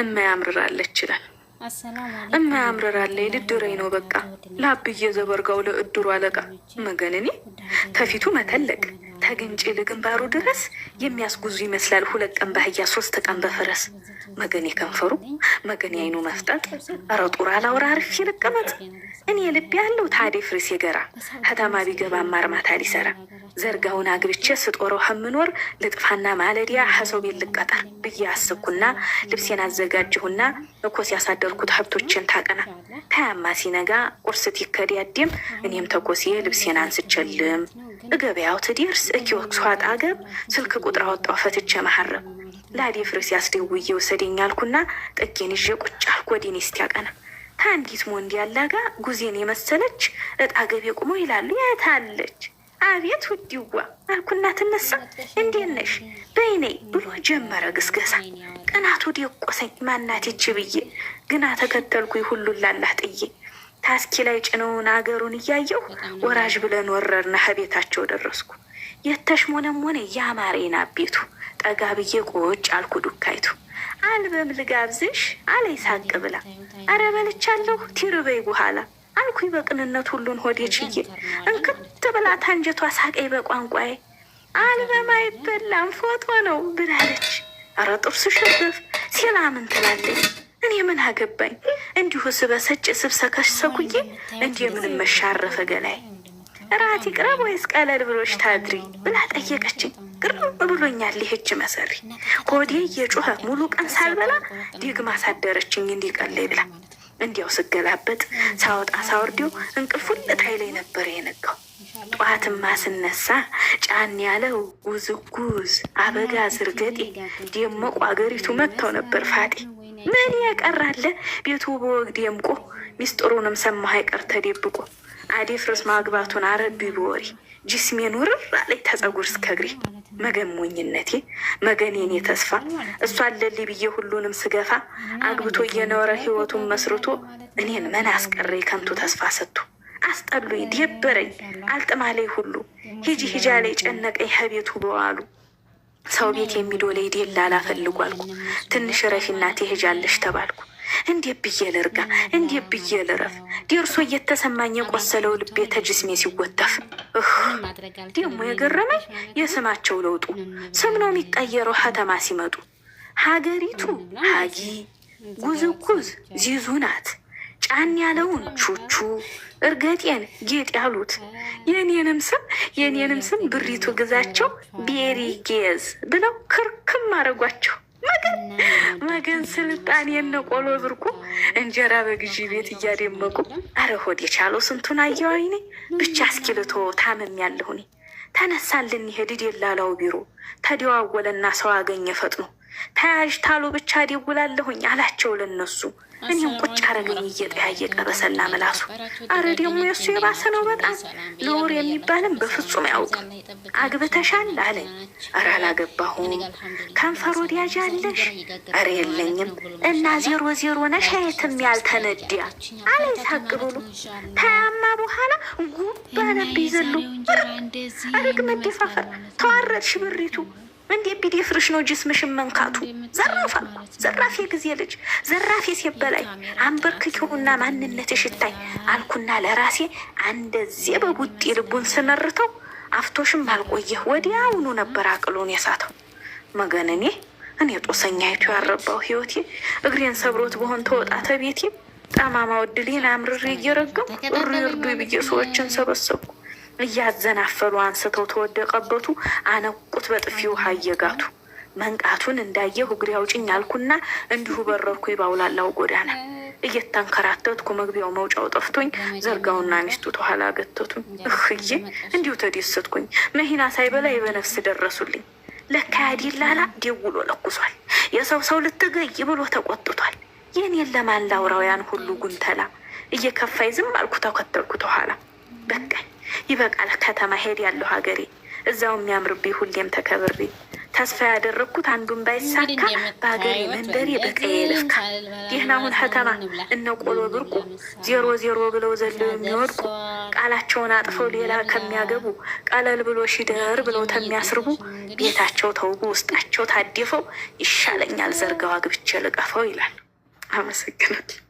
እማያምርራለች ይችላል እማያምርራለች ልድረኝ ነው በቃ ላብዬ ዘበርጋው ለእድሩ አለቃ መገንኔ ተፊቱ መተለቅ ተግንጭ ለግንባሩ ድረስ የሚያስጉዙ ይመስላል 2 ቀን ባህያ 3 ቀን በፈረስ መገኔ ከንፈሩ መገኔ አይኑ መፍጠጥ ረጡራ ላውራ አርፌ ልቀመጥ እኔ ልብ ያለው ታዴ ፍርስ የገራ ከተማ ቢገባ ማርማታ ሊሰራ ዘርጋውን አግብቼ ስጦረው ህምኖር ልጥፋና ማለዲያ ሐሰው ቤት ልቀጠር ብዬ አስብኩና ልብሴን አዘጋጀሁና እኮስ ያሳደርኩት ሀብቶችን ታቀና ታያማ ሲነጋ ቁርስ ይከዲያድም እኔም ተኮሲዬ ልብሴን አንስቸልም እገበያው ትዲርስ እኪወክሱ አጣገብ ስልክ ቁጥር አወጣው ፈትቼ መሐረብ ላዲ ፍርስ ያስደውዬ ወሰደኝ አልኩና ጥጌን ይዤ ቁጭ አልኩ ወዲኔ እስቲያቀና ታንዲት ሞንዲ ያላጋ ጉዜን የመሰለች እጣገብ የቆሞ ይላሉ ያታለች አቤት ውዲዋ አልኩና ትነሳ እንዴት ነሽ በይኔ ብሎ ጀመረ ግስገሳ ቀናቱ ዲቆሰኝ ማናት ይች ብዬ ግና ተከተልኩኝ ሁሉን ላላህ ጥዬ ታስኪ ላይ ጭነውን አገሩን እያየው ወራጅ ብለን ወረርና ቤታቸው ደረስኩ የተሽሞነሞነ ያማሬና ቤቱ ጠጋ ብዬ ቁጭ አልኩ ዱካይቱ አልበም ልጋብዝሽ አለይ ሳቅ ብላ አረ በልቻለሁ ትርበይ በኋላ አልኩኝ በቅንነት ሁሉን ሆዴ ችዬ እንክት ብላ ታንጀቷ ሳቀይ በቋንቋዬ አልበም አይበላም ፎቶ ነው ብላለች አረ ጥርሱ ሸበፍ ሲላ ምን ትላለች እኔ ምን አገባኝ እንዲሁ ስበሰጭ ስብሰከሰኩዬ እንዴ ምን መሻረፈ ገላይ ራት ይቅረብ ወይስ ቀለል ብሎሽ ታድሪ ብላ ጠየቀችኝ ግርም ብሎኛል ይህች መሰሪ ሆዴ እየጮኸ ሙሉ ቀን ሳልበላ ደግማ ሳደረችኝ እንዲቀለይ ብላ እንዲያው ስገላበጥ ሳወጣ ሳወርዲው እንቅልፉን ለታይ ላይ ነበር የነጋው ጠዋትማ ስነሳ ጫን ያለው ጉዝጉዝ አበጋ ዝርገጤ ደመቁ አገሪቱ መጥተው ነበር ፋጤ ምን ያቀራለ ቤቱ በወግ ደምቆ ሚስጥሩንም ሰማህ አይቀር ተደብቆ አዴፍርስ ማግባቱን አረቢ በወሬ ጅስሜን ውርር አለኝ ተጸጉር እስከ እግሬ መገሞኝነቴ መገኔኔ ተስፋ እሷ አለልኝ ብዬ ሁሉንም ስገፋ አግብቶ እየኖረ ህይወቱን መስርቶ እኔን ምን አስቀረ ከንቱ ተስፋ ሰጥቶ አስጠሉኝ ደበረኝ አልጥማለኝ ሁሉ ሂጂ ሂጃ ላይ ጨነቀኝ ከቤቱ በዋሉ ሰው ቤት የሚዶለኝ ደላላ ፈልጉ አልኩ ትንሽ ረፊናቴ ሂጃለሽ ተባልኩ እንዴት ብዬ ልርጋ እንዴት ብዬ ልረፍ ደርሶ እየተሰማኝ የቆሰለው ልቤ ተጅስሜ ሲወተፍ ደግሞ የገረመኝ የስማቸው ለውጡ ስም ነው የሚቀየረው ከተማ ሲመጡ ሀገሪቱ ሀጊ ጉዝጉዝ ዚዙ ናት ጫን ያለውን ቹቹ እርገጤን ጌጥ ያሉት የኔንም ስም ብሪቱ ግዛቸው ቤሪ ጌዝ ብለው ክርክም አረጓቸው መገን ስልጣን የነቆሎ ብርቁ እንጀራ በግዢ ቤት እያደመቁ አረ ሆድ የቻለው ስንቱን አየው አይኔ ብቻ እስኪልቶ ታመም ያለሁኔ ተነሳልን ይሄድ የላላው ቢሮ ተደዋወለና ሰው አገኘ ፈጥኖ ተያዥ ታሉ ብቻ ደውላለሁኝ አላቸው ለነሱ እኔም ቁጭ አረገኝ እየጠያየቀ በሰላ ምላሱ አረ ደግሞ የሱ የባሰ ነው በጣም ለወር የሚባልም በፍጹም ያውቅም አግብተሻል አለኝ አረ አላገባሁም ከንፈር ወዲያጅ አለሽ አረ የለኝም እና 00 ነሽ የትም ያልተነዲያ አለኝ ሳቅ ብሎ ታያማ በኋላ ጉባለብ ይዘሉ አረግ መደፋፈር ተዋረድሽ ብሪቱ እንዴ ቢደፍርሽ ነው ጅስምሽን መንካቱ ዘራፍ የጊዜ ልጅ ዘራፍ የሴበላይ አንበርክኪውና ማንነትሽ ይታይ አልኩና ለራሴ እንደዚህ በቡጢ ልቡን ስመርተው አፍቶሽም አልቆየ ወዲያውኑ ነበር አቅሎን የሳተው መገነኔ እኔ ጦሰኛይቱ ያረባው ህይወቴ እግሬን ሰብሮት በሆን ተወጣተ ቤቴ ጠማማ ወድሌን አምርሬ እየረገም እርዱ ብዬ ሰዎችን ሰበሰብኩ እያዘናፈሉ አንስተው ተወደቀበቱ አነቁት በጥፊ ውሃ እየጋቱ መንቃቱን እንዳየሁ እግሬ አውጭኝ አልኩና እንዲሁ በረርኩ ባውላላው ጎዳና እየተንከራተትኩ መግቢያው መውጫው ጠፍቶኝ ዘርጋውና ሚስቱ ተኋላ ገተቱኝ እህዬ እንዲሁ ተደሰትኩኝ መሂና ሳይበላይ በነፍስ ደረሱልኝ ለካ ያዲላላ ደውሎ ለኩሷል የሰው ልትገይ ብሎ ተቆጥቷል የኔን ለማን ላውራውያን ሁሉ ጉንተላ እየከፋይ ዝም አልኩ ተከተልኩ ተኋላ በቃ ይበቃል ከተማ ሄድ ያለው ሀገሬ እዛው የሚያምርብኝ ሁሌም ተከብሬ ተስፋ ያደረግኩት አንዱን ባይሳካ በሀገሬ መንደሬ በቀዬ ልፍካ። ይህን አሁን ከተማ እነ ቆሎ ብርቁ 0-0 ብለው ዘለው የሚወድቁ ቃላቸውን አጥፈው ሌላ ከሚያገቡ ቀለል ብሎ ሺደር ብለው ተሚያስርቡ ቤታቸው ተውቡ ውስጣቸው ታድፈው ይሻለኛል ዘርጋው አግብቼ ልቀፈው ይላል። አመሰግናለሁ።